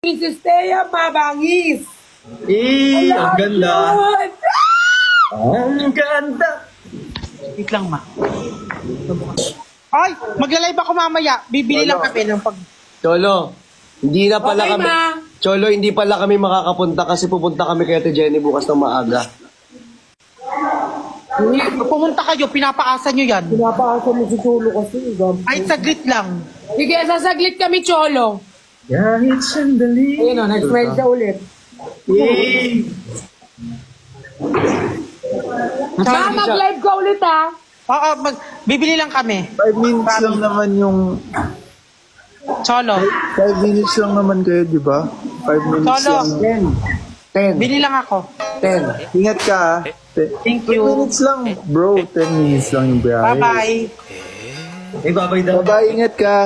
Mrs. Thea Mabangis. Ang ganda. Ang ganda. Wait lang, ma. Ay, magla-live ako mamaya. Bibili lang kami ng pag... Cholo, hindi na pala Okay, kami... ma. Cholo, hindi pala kami makakapunta kasi pupunta kami kay Ate Jenny bukas ng maaga. Pumunta kayo, pinapaasa nyo yan. Pinapaasa mo si Cholo kasi. Ay, saglit lang. Sige, sasaglit kami, Cholo. Kahit sandali. Ayun o, nag-smile siya ulit. Ma, mag-live ka ulit, ha? Oo, bibili lang kami. 5 minutes lang naman yung... Cholo. 5 minutes lang naman kayo, di ba? 5 minutes Cholo. lang. 10. Bili lang ako. 10. Ingat ka, ha? Thank 5 you. minutes lang, bro. 10 minutes lang yung biyahe. Bye-bye. Eh, babay daw. Bye-bye, ingat ka.